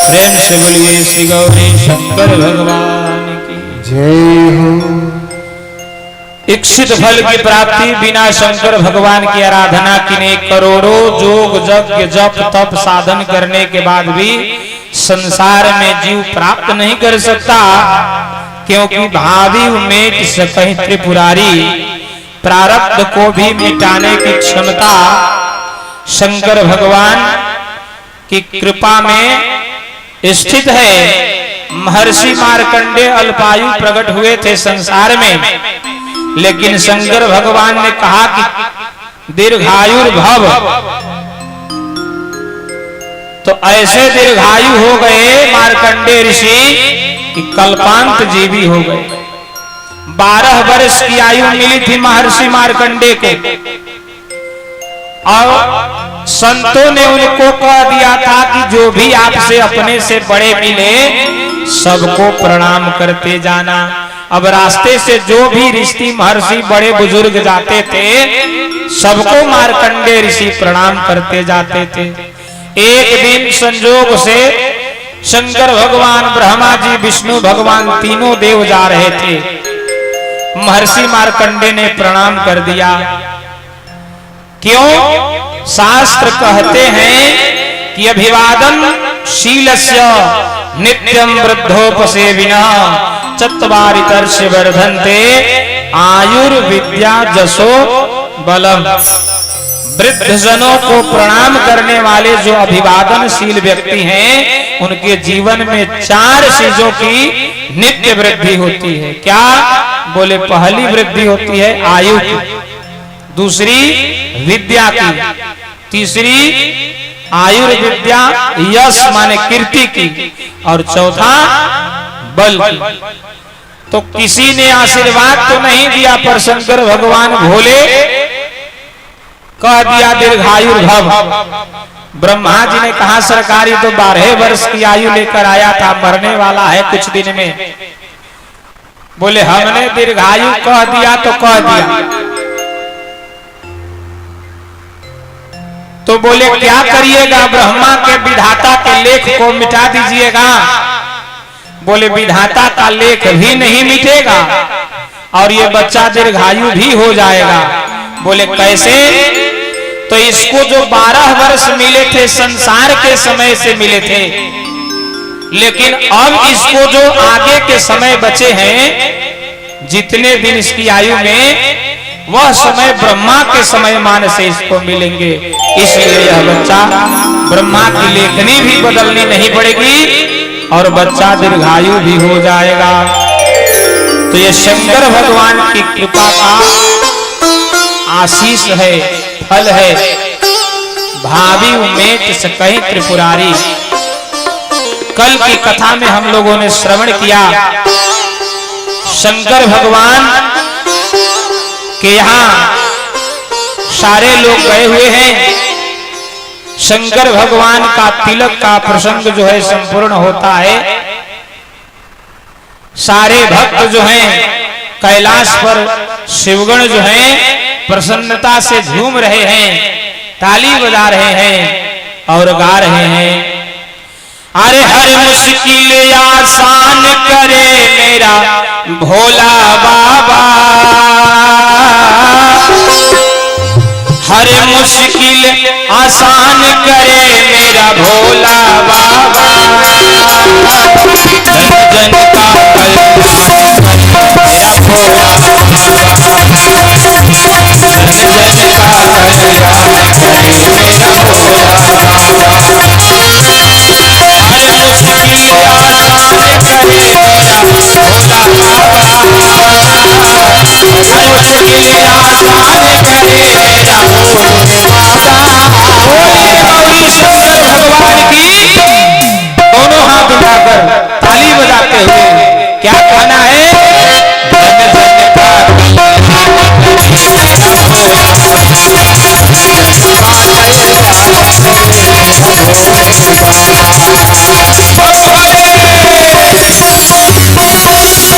प्रेम से बोलिए श्री गौरी शंकर भगवान की जय हो। इच्छित फल की प्राप्ति बिना शंकर भगवान की आराधना किने करोड़ों जोग यज्ञ जप तप साधन करने के बाद भी संसार में जीव प्राप्त नहीं कर सकता, क्योंकि भावी उमेट सकहि त्रिपुरारी, प्रारब्ध को भी मिटाने की क्षमता शंकर भगवान की कृपा में स्थित है। महर्षि मार्कंडेय अल्पायु प्रकट हुए थे संसार में, लेकिन शंकर भगवान ने कहा कि दीर्घायुर्भव, तो ऐसे दीर्घायु हो गए मार्कंडेय ऋषि कि कल्पांत जीवी हो गए। 12 वर्ष की आयु मिली थी महर्षि मार्कंडेय को, और संतों ने उनको कह दिया था कि जो भी आपसे अपने से बड़े मिले सबको प्रणाम करते जाना। अब रास्ते से जो भी ऋषि महर्षि बड़े बुजुर्ग जाते थे सबको मार्कंडेय ऋषि प्रणाम करते जाते थे। एक दिन संजोग से शंकर भगवान, ब्रह्मा जी, विष्णु भगवान तीनों देव जा रहे थे। महर्षि मार्कंडेय ने प्रणाम कर दिया। क्यों? शास्त्र कहते हैं कि अभिवादन शीलस्य नित्यं वृद्धोपसेविनः चत्वारितर्ष वर्धन्ते आयुर्विद्या जसो बलम। वृद्ध जनों को प्रणाम करने वाले जो अभिवादनशील व्यक्ति हैं उनके जीवन में 4 चीजों की नित्य वृद्धि होती है। क्या? बोले पहली वृद्धि होती है आयु की, दूसरी विद्या की, तीसरी आयुर्विद्या यश माने कीर्ति की, और चौथा बल की। तो किसी ने आशीर्वाद तो नहीं दिया, पर शंकर भगवान भोले कह दिया दीर्घायुर्भव। ब्रह्मा जी ने कहा सरकारी तो 12 वर्ष की आयु लेकर आया था, मरने वाला है कुछ दिन में। बोले हमने दीर्घायु कह दिया तो कह दिया। तो बोले क्या करिएगा? ब्रह्मा के विधाता के लेख को मिटा दीजिएगा। बोले विधाता का लेख भी नहीं मिटेगा और ये बच्चा दीर्घायु भी हो जाएगा। बोले कैसे? तो इसको जो 12 वर्ष मिले थे संसार के समय से मिले थे, लेकिन अब इसको जो आगे के समय बचे हैं, जितने दिन इसकी आयु में, वह समय ब्रह्मा के समय मान से इसको मिलेंगे। इसलिए यह बच्चा ब्रह्मा की लेखनी भी बदलनी नहीं पड़ेगी, और बच्चा दीर्घायु भी हो जाएगा। तो ये शंकर भगवान की कृपा का आशीष है, फल है। भावी उमेट सकहि त्रिपुरारी, कल की कथा में हम लोगों ने श्रवण किया। शंकर भगवान के यहाँ सारे लोग गए हुए हैं। शंकर भगवान का तिलक का प्रसंग जो है संपूर्ण होता है। सारे भक्त जो हैं कैलाश पर शिवगण जो हैं प्रसन्नता से झूम रहे हैं, ताली बजा रहे हैं और गा रहे हैं। अरे हर मुश्किल आसान करे मेरा भोला बाबा, हर मुश्किल आसान करे मेरा भोला बाबा। जन जन का कल्याण मेरा भोला बाबा, जन जन का कल्याण करे मेरा भोला बाबा। हर मुश्किल आसान करे मेरा भोला बाबा, हर मुश्किल आसान करे मेरा भोले बाबा। बोले शंकर भगवान की दोनों हाथ उठाकर ताली बजाते हुए क्या कहना है? जन जन का धतूरा भोग लगावे, धतूरा भोग लगावे। बसहा बैल सवारी भावे, बसहा बैल सवारी भावे। सब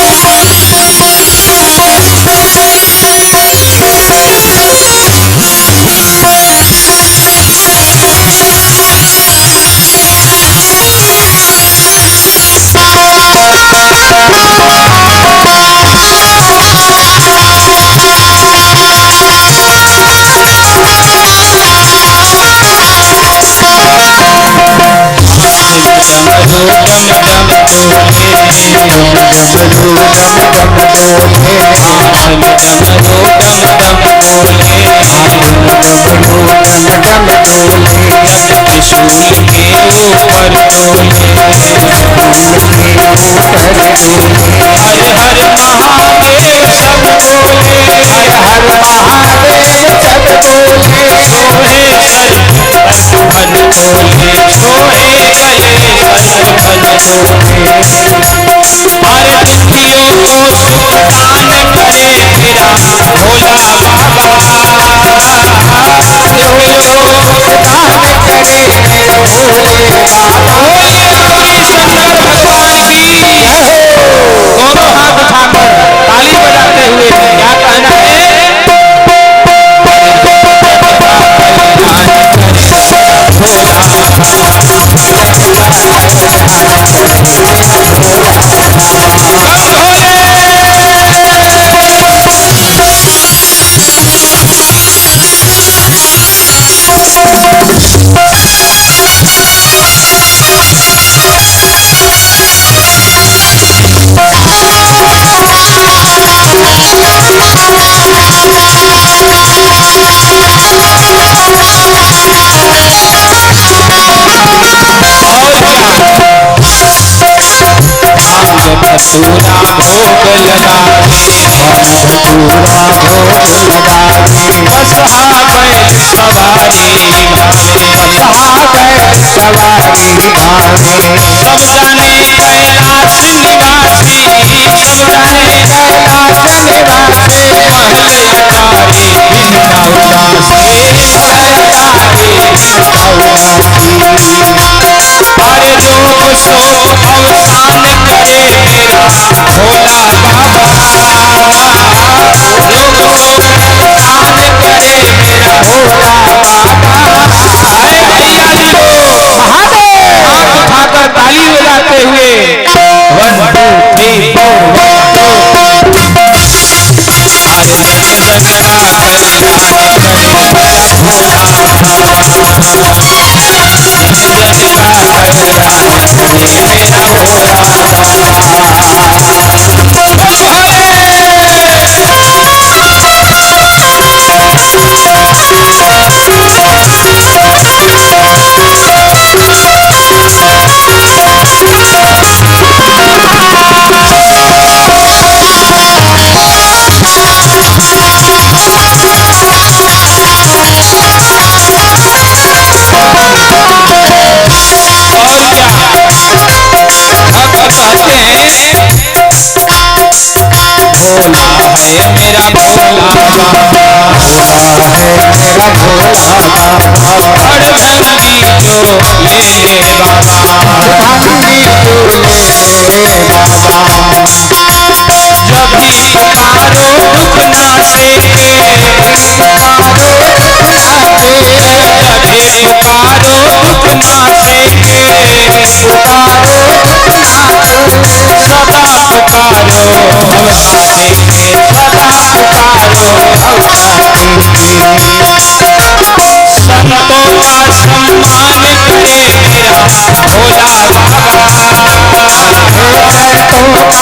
जाने कैलाश निवासी, सब जाने कैलाश निवासी। महल अटारी बिना उदासी, महल अटारी बिना उदासी। पर रोग शोक अवसान करे मेरा भोला बाबा, रोग शोक अवसान करे मेरा भोला बाबा। अरे भैया हाथ उठाकर ताली बजाते हुए 1 2 3 4 अरे जन जन का कल्याण करे मेरा भोला बाबा, जन जन का कल्याण करे मेरा भोला बाबा। मेरा भोला बाबा, मेरा भोला बाबा, हर भंगी जो ले ले बाबा, भंगी जो ले ले बाबा, जब भी पुकारो दुख नासे, पुकारो नासे, जब भी पुकारो दुख नासे, पुकारो नासे, सदा पुकारो भवताने के, सदा पुकारो भवताने के। संतों का सम्मान करे मेरा भोला बाबा, संतों का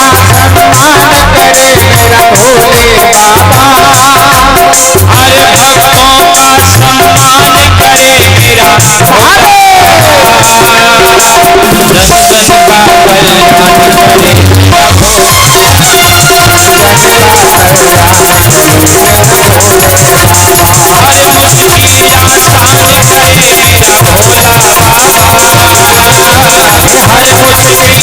सम्मान करे मेरा भोले बाबा, हर भक्तों का सम्मान करे मेरा भोला बाबा, जन जन का कल्याण करे मेरा भोला, हर मुश्किल आसान करे मेरा भोला बाबा, हर मुश्किल आसान करे मेरा भोले बाबा, जन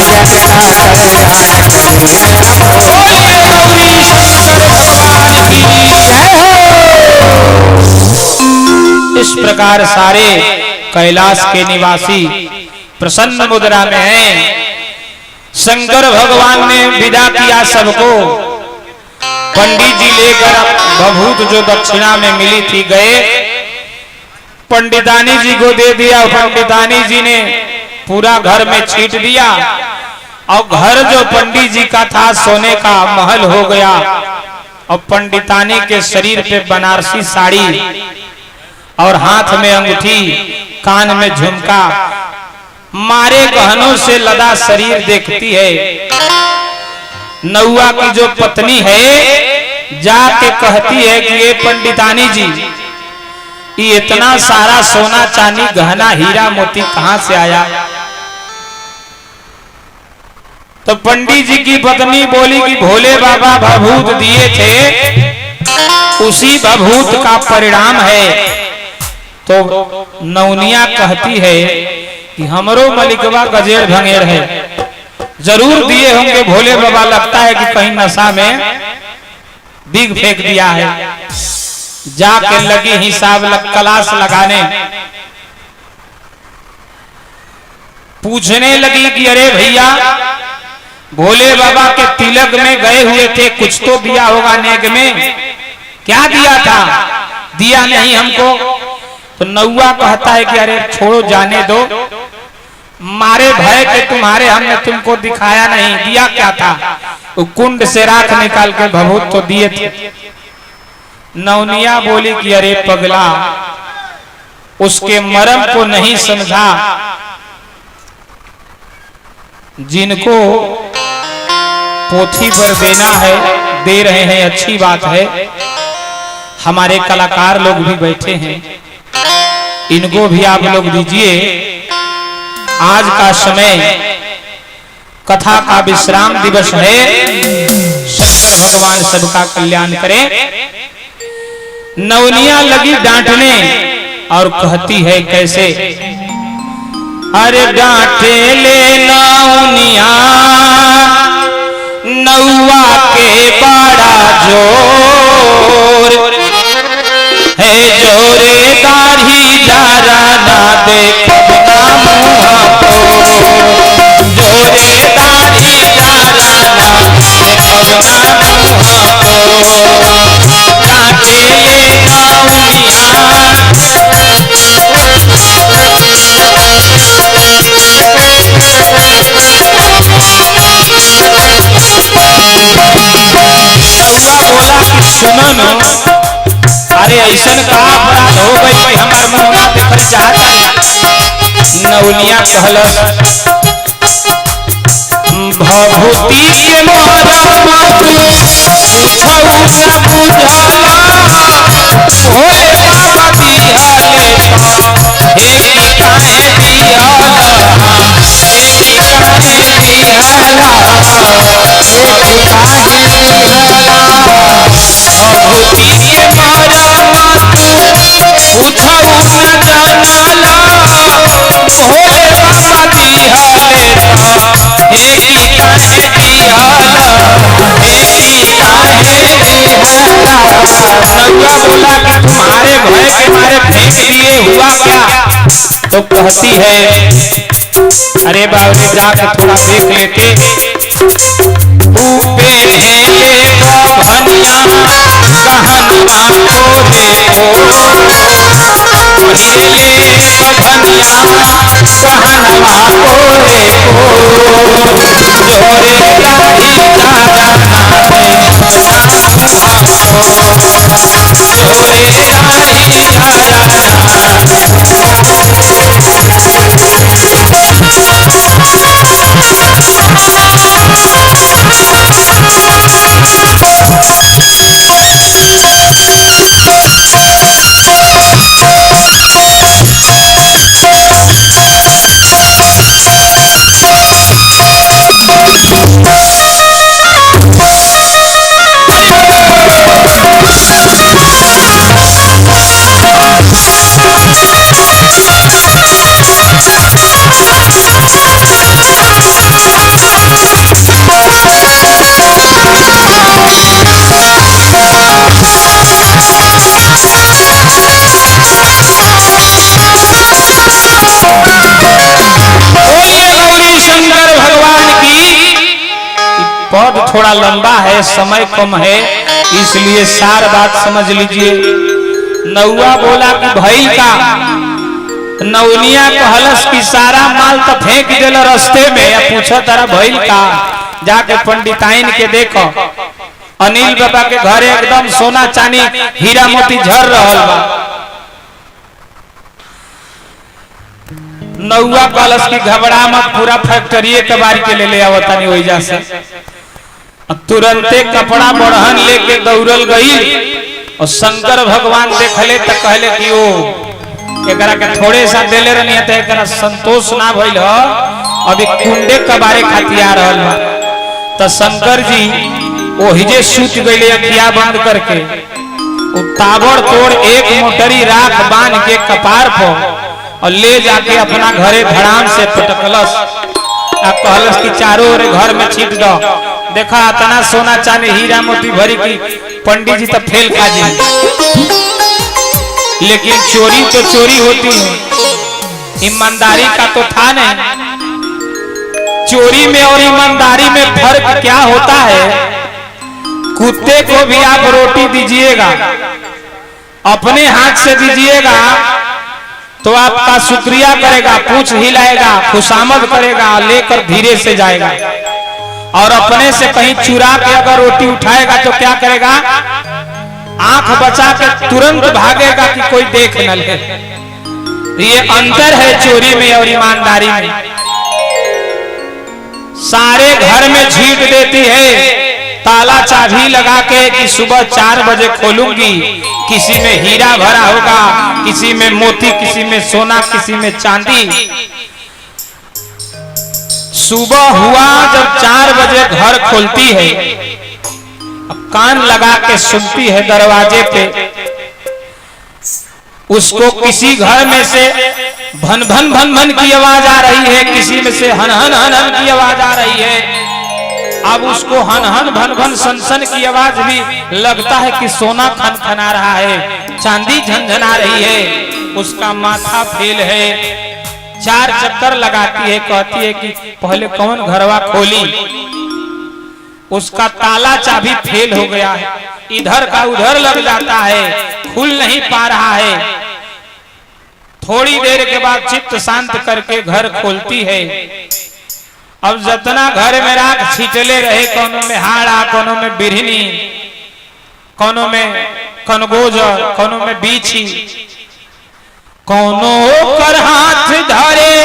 जन का कल्याण भोला इस प्रकार सारे कैलाश के निवासी प्रसन्न मुद्रा में हैं। शंकर भगवान ने विदा किया सबको। पंडित जी लेकर भभूत जो दक्षिणा में मिली थी गए, पंडितानी जी को दे दिया। पंडितानी जी ने पूरा घर में छींट दिया और घर जो पंडित जी का था सोने का महल हो गया। और पंडितानी के शरीर पे बनारसी साड़ी और हाथ में अंगूठी, कान में झुमका, मारे गहनों से लदा शरीर देखती है। नौआ की जो पत्नी है जाके कहती है कि ये पंडितानी जी, ये इतना सारा सोना चांदी गहना हीरा मोती कहां से आया? तो पंडित जी की पत्नी बोली कि भोले बाबा भभूत दिए थे, उसी भभूत का परिणाम है। तो नौनिया कहती है कि हमरो मलिकवा गजेर भंगेर है, जरूर दिए होंगे भोले बाबा, लगता है कि कहीं नशा में बिग फेंक दिया है। जाके लगी हिसाब कलाश लगाने, पूछने लगी कि अरे भैया, भोले बाबा के तिलक में गए हुए थे, कुछ तो दिया होगा नेग में, क्या दिया था? दिया नहीं हमको। तो नौआ कहता है कि अरे छोड़ो, जाने दो, मारे भय के तुम्हारे हमने तुमको दिखाया नहीं। दिया क्या था? वो कुंड से राख निकाल के भभूत तो दिए थे। नौनिया बोली कि अरे पगला, उसके मर्म को नहीं समझा। जिनको पोथी पर देना है दे रहे हैं, अच्छी बात है। हमारे कलाकार लोग भी बैठे हैं, इनको भी आप लोग दीजिए। आज का समय कथा का विश्राम दिवस है। शंकर भगवान सबका कल्याण करें। नौनिया लगी डांटने और कहती है कैसे? अरे डांटे ले नौनिया, नौआ के बड़ा जोर है, जोरे दाढ़ी जरा ना देखो ना मुँह को, जोरे दाढ़ी जरा ना देखो ना मुँह को, डांटे ले नौनिया। बोला कि सुनो नो, अरे ऐसन का अपराध हो गई भाई, हमार मुँह देखल चाहता। नौनिया कहलस, भभूति के मोहरा पूछऊ न बुझला, काहे दियाला बोला कि तुम्हारे भय के मारे फेंक दिए, हुआ क्या? तो कहती है अरे बाबू जाके थोड़ा देख लेते। ऊपे ढेले बहनिया कहनवा को देखो, ढेले बहनिया कहनवा को देखो, जोरे राही दादा नामे जोरे राही पद थोड़ा लंबा है, समय कम है, इसलिए सार बात समझ लीजिए। नौआ बोला कि भइल का? नौनिया कहलस कि सारा माल तो फेंक देला रास्ते में, या पूछो तारा भइल का? जाके पंडिताइन के देखो, अनिल बाबा के घरे एकदम सोना चांदी हीरा मोती झर रहल बा। नौआ कहलस कि घबरा मत, पूरा फैक्ट्री के बारी के ले आवतानी ओइजा से। तुरंते कपड़ा बढ़हन लेके दौड़ल गई और शंकर भगवान देखले तो कहले कि ओ एकरा के थोड़े सा देले रहनी त एकरा संतोष ना भइल ह, अभी कुंडे कबारे खातिर आ रहल बा। त शंकर जी ओहिजे सूत गइले अखिया बंद करके, उ ताबड़तोड़ एक मोटरी राख बांध के कपार पर और ले जाके अपना घरे धड़ाम से पटकलस आ कहलस कि चारों ओर घर में छीट दो। देखा इतना सोना चांदी हीरा मोती भरी की पंडित जी तो फेल खा जी, लेकिन चोरी तो चोरी होती है, ईमानदारी का तो था नहीं। चोरी में और ईमानदारी में फर्क क्या होता है? कुत्ते को भी आप रोटी दीजिएगा, अपने हाथ से दीजिएगा तो आपका शुक्रिया करेगा, पूंछ हिलाएगा, खुशामद करेगा, लेकर धीरे से जाएगा। और अपने से कहीं चुरा के अगर रोटी उठाएगा तो क्या करेगा? आंख बचा के तुरंत भागेगा कि कोई देख न ले। ये अंतर है चोरी में और ईमानदारी में। सारे घर में झीट देती है, ताला चाबी लगा के कि सुबह 4 बजे खोलूंगी, किसी में हीरा भरा होगा, किसी में मोती, किसी में सोना, किसी में चांदी। सुबह हुआ जब 4 बजे घर खोलती है, कान लगा के सुनती है दरवाजे पे, उसको किसी घर में से भन भन भन भन की आवाज आ रही है, किसी में से हन हन हन हन की आवाज आ रही है। अब उसको हन हन भन भन सन सन की आवाज भी लगता है कि सोना खनखना रहा है, चांदी झनझना रही है, उसका माथा फेल है। 4 चक्कर लगाती है, कहती है कि पहले कौन घरवा खोली, उसका ताला चाबी फेल हो गया है, इधर का उधर लग जाता है, खुल नहीं पा रहा है। थोड़ी देर के बाद चित्त शांत करके घर खोलती है। अब जितना घर में राख छिटले रहे, कोनो में हाड़ा, कोनो में बिरहनी, कोनो में कनगोजर, कोनो में बीछी, कोनो कर हाथ धरे,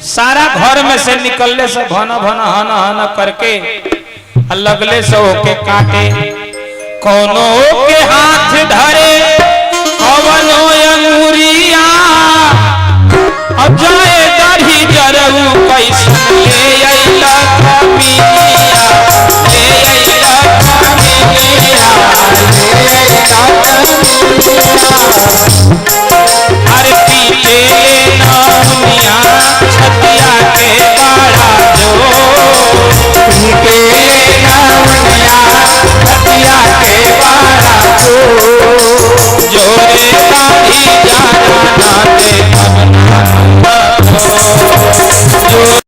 सारा घर में से निकलने से भन भन हन हन करके लगले से होके काटे। कोनो के हाथ धरे कवनो अंगुरिया अब जाए दाढ़ी जरऊ